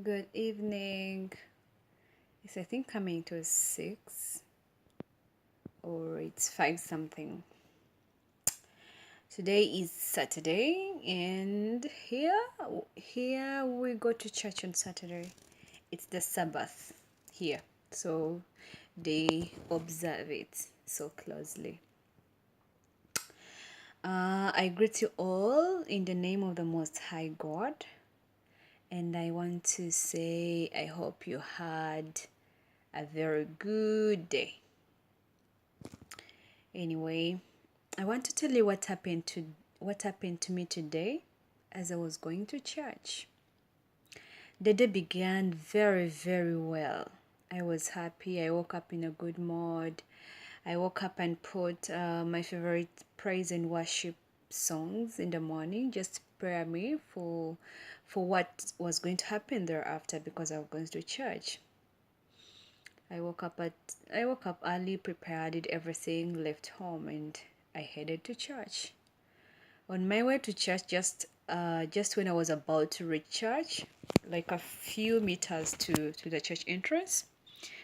Good evening. It's I think coming to 6 or it's 5 something. Today is Saturday and here we go to church on Saturday. It's the Sabbath here. So they observe it so closely. I greet you all in the name of the Most High God. And I want to say I hope you had a very good day. Anyway, I want to tell you what happened to me today as I was going to church. The day began very, very well. I was happy. I woke up in a good mood. I woke up and put my favorite praise and worship songs in the morning, just to prepare me for what was going to happen thereafter because I was going to church. I woke up early, prepared, did everything, left home, and I headed to church. On my way to church, just when I was about to reach church, like a few meters to the church entrance,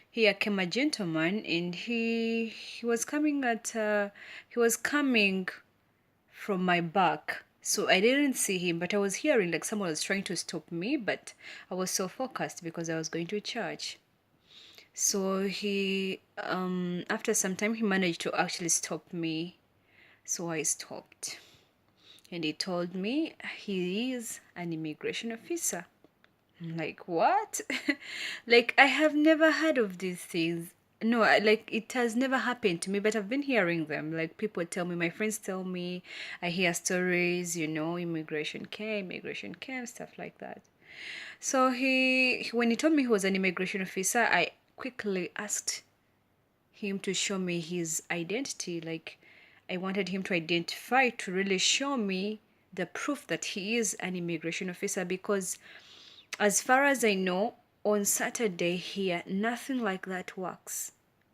here came a gentleman, and he was coming from my back. So I didn't see him, but I was hearing like someone was trying to stop me, but I was so focused because I was going to church. So after some time, he managed to actually stop me. So I stopped. And he told me he is an immigration officer. I'm like, what? Like, I have never heard of these things. No, like, it has never happened to me, but I've been hearing them. Like, people tell me, my friends tell me, I hear stories, immigration came, stuff like that. So when he told me he was an immigration officer, I quickly asked him to show me his identity. Like, I wanted him to identify, to really show me the proof that he is an immigration officer, because as far as I know, on Saturday here, nothing like that works,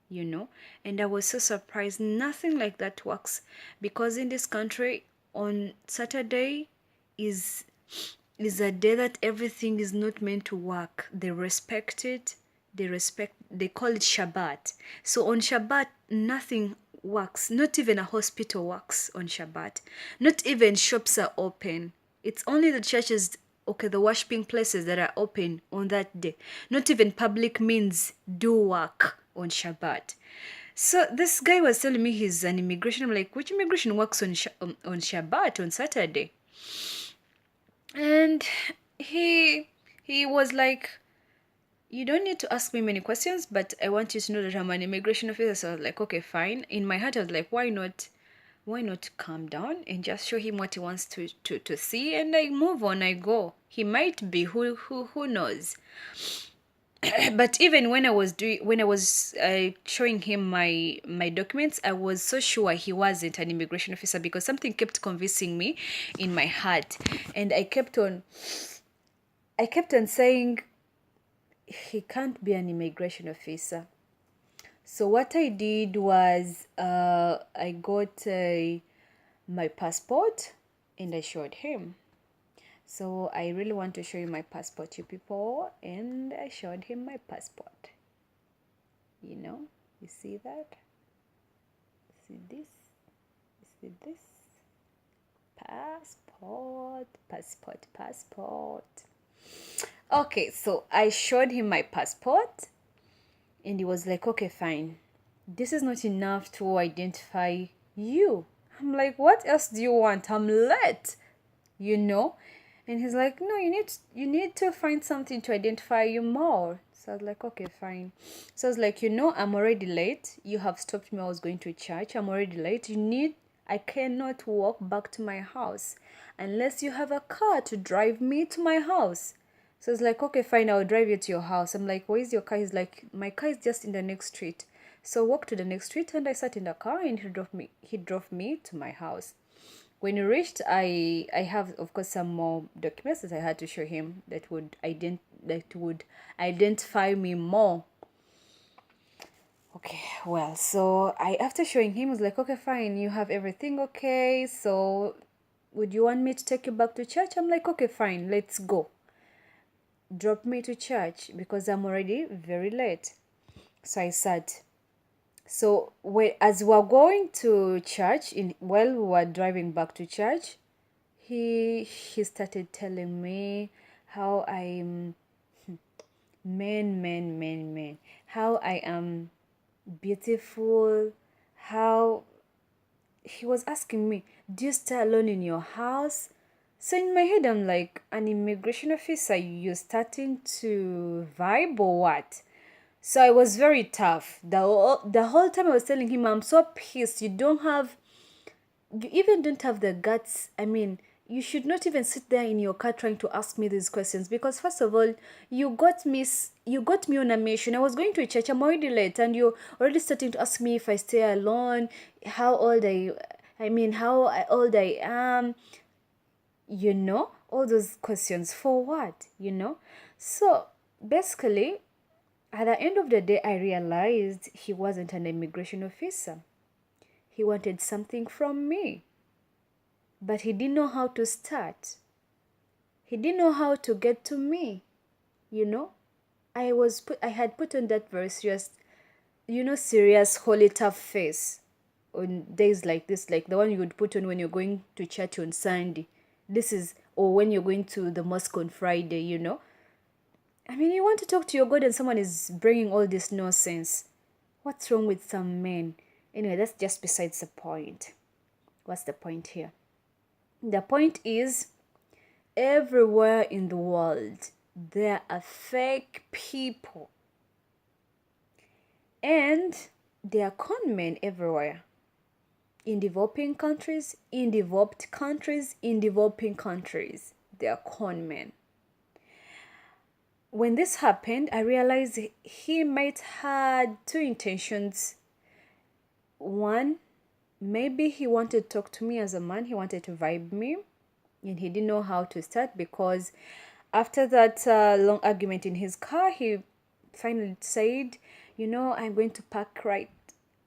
and I was so surprised. Nothing like that works, because in this country, on Saturday is a day that everything is not meant to work. They respect it. They call it Shabbat. So on Shabbat, nothing works. Not even a hospital works on Shabbat. Not even shops are open. It's only the churches, the worshiping places that are open on that day. Not even public means do work on Shabbat. So this guy was telling me he's an immigration. I'm like, which immigration works on Shabbat, on Saturday? And he was like, you don't need to ask me many questions, but I want you to know that I'm an immigration officer. So I was like, okay, fine. In my heart, I was like, why not calm down and just show him what he wants to see, and I move on, I go. He might be, who knows. But even when I was showing him my documents, I was so sure he wasn't an immigration officer, because something kept convincing me in my heart, and I kept on saying he can't be an immigration officer. So what I did was I got my passport and I showed him. So I really want to show you my passport, you people, and I showed him my passport. You see that? See this? You see this? Passport. Okay, so I showed him my passport, and he was like, okay, fine. This is not enough to identify you. I'm like, what else do you want? I'm late, And he's like, no, you need to find something to identify you more. So I was like, okay, fine. So I was like, I'm already late. You have stopped me. I was going to church. I'm already late. I cannot walk back to my house unless you have a car to drive me to my house. So it's like, okay, fine, I'll drive you to your house. I'm like, where is your car? He's like, my car is just in the next street. So I walked to the next street and I sat in the car and he drove me to my house. When we reached, I have, of course, some more documents that I had to show him that would identify me more. Okay, well, so after showing him, I was like, okay, fine, you have everything, okay, so would you want me to take you back to church? I'm like, okay, fine, let's go. drop me to church because I'm already very late. So I sat. So as we were going to church, while we were driving back to church, he started telling me how I'm man, how I am beautiful, how he was asking me, do you stay alone in your house? So in my head, I'm like, an immigration officer, you starting to vibe or what? So I was very tough. The whole time I was telling him, I'm so pissed. You even don't have the guts. I mean, you should not even sit there in your car trying to ask me these questions because first of all, you got me on a mission. I was going to a church. I'm already late, and you're already starting to ask me if I stay alone, how old I mean, old I am. All those questions for what? So basically, at the end of the day, I realized he wasn't an immigration officer. He wanted something from me, but he didn't know how to start. He didn't know how to get to me. You know, I had put on that very serious, serious holy tough face on days like this, like the one you would put on when you're going to church on Sunday. Or when you're going to the mosque on Friday. I mean, you want to talk to your God and someone is bringing all this nonsense. What's wrong with some men? Anyway, that's just besides the point. What's the point here? The point is, everywhere in the world, there are fake people. And there are con men everywhere. In developing countries, in developed countries, in developing countries, there are con men. When this happened, I realized he might had two intentions. One, maybe he wanted to talk to me as a man, he wanted to vibe me, and he didn't know how to start because after that long argument in his car, he finally said, I'm going to park right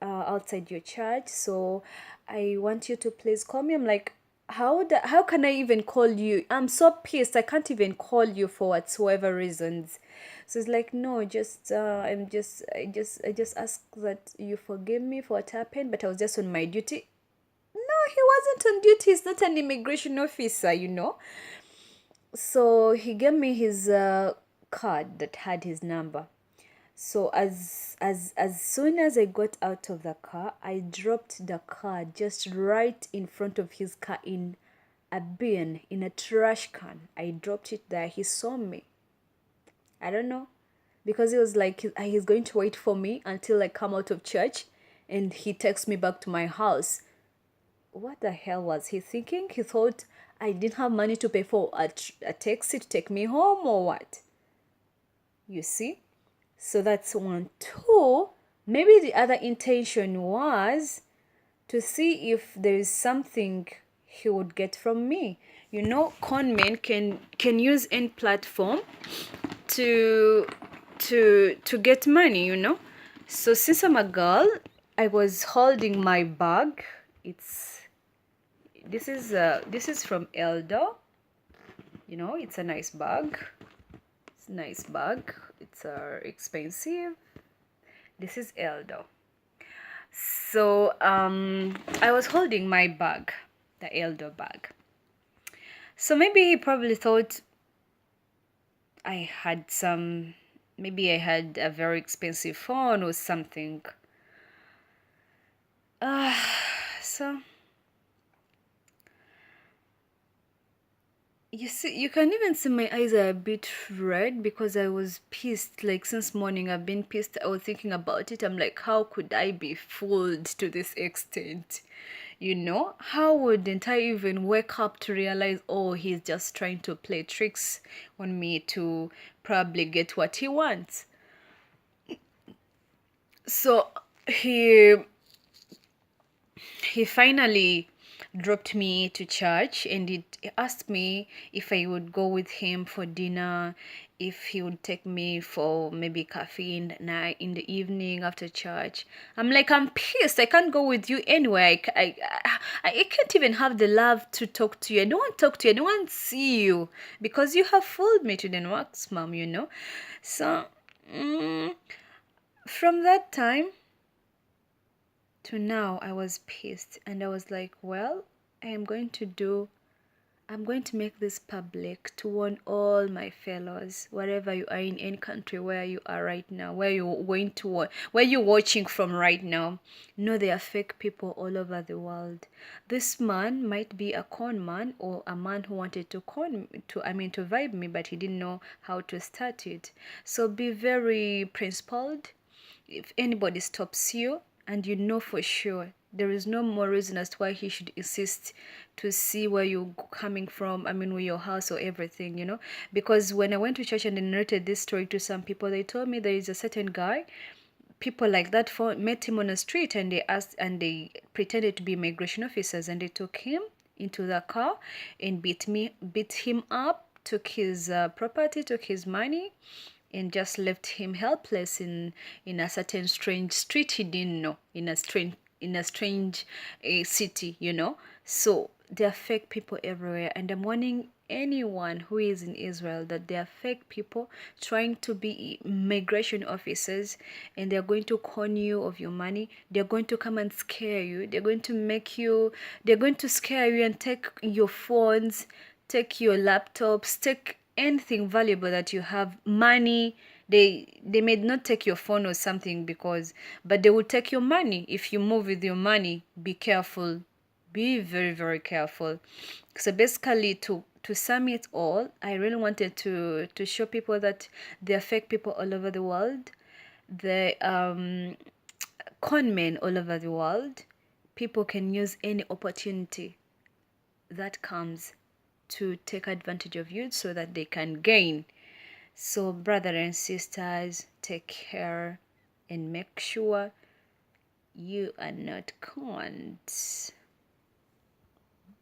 outside your church, so I want you to please call me. I'm like, how can I even call you? I'm so pissed. I can't even call you for whatsoever reasons. So it's like, no, I just ask that you forgive me for what happened, but I was just on my duty. No, he wasn't on duty. He's not an immigration officer. So he gave me his card that had his number. So as soon as I got out of the car, I dropped the car just right in front of his car in a bin, in a trash can. I dropped it there. He saw me. I don't know. Because he was like, he's going to wait for me until I come out of church and he takes me back to my house. What the hell was he thinking? He thought I didn't have money to pay for a taxi to take me home or what? You see? So that's one. Two, maybe the other intention was to see if there is something he would get from me. Con men can use any platform to get money. So since I'm a girl, I was holding my bag. This is from Eldo. It's a nice bag. It's a nice bag. It's expensive. This is Eldo. So I was holding my bag, the Eldo bag. So maybe he probably thought maybe I had a very expensive phone or something. So you see, you can even see my eyes are a bit red because I was pissed. Like since morning, I've been pissed. I was thinking about it. I'm like, how could I be fooled to this extent? How wouldn't I even wake up to realize, oh, he's just trying to play tricks on me to probably get what he wants. So he finally dropped me to church, and he asked me if I would go with him for dinner, if he would take me for maybe coffee in the night, in the evening after church. I'm like, I'm pissed. I can't go with you anywhere. I can't even have the love to talk to you. I don't want to talk to you. I don't want to see you because you have fooled me to the maximum, you know. So mm, from that time to now, I was pissed, and I was like, well, I am going to do I'm going to make this public to warn all my fellows, wherever you are in any country where you are right now, where you're going to where you're watching from right now. Know there are fake people all over the world. This man might be a con man, or a man who wanted to to vibe me, but he didn't know how to start it. So be very principled. If anybody stops you and you know for sure, there is no more reason as to why he should insist to see where you're coming from, where your house or everything, you know. Because when I went to church and I narrated this story to some people, they told me there is a certain guy, people like that met him on the street, and they pretended to be immigration officers, and they took him into the car and beat him up, took his property, took his money, and just left him helpless in a certain strange street he didn't know, in a strange city, you know. So there are fake people everywhere, and I'm warning anyone who is in Israel that there are fake people trying to be immigration officers, and they're going to con you of your money. They're going to come and scare you. They're going to scare you and take your phones, take your laptops, take anything valuable that you have, money. They may not take your phone or something, but they will take your money. If you move with your money, be careful. Be very, very careful. So basically, to sum it all, I really wanted to show people that there are fake people all over the world. The con men all over the world. People can use any opportunity that comes to take advantage of you so that they can gain. So, brother and sisters, take care and make sure you are not conned.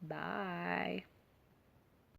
Bye.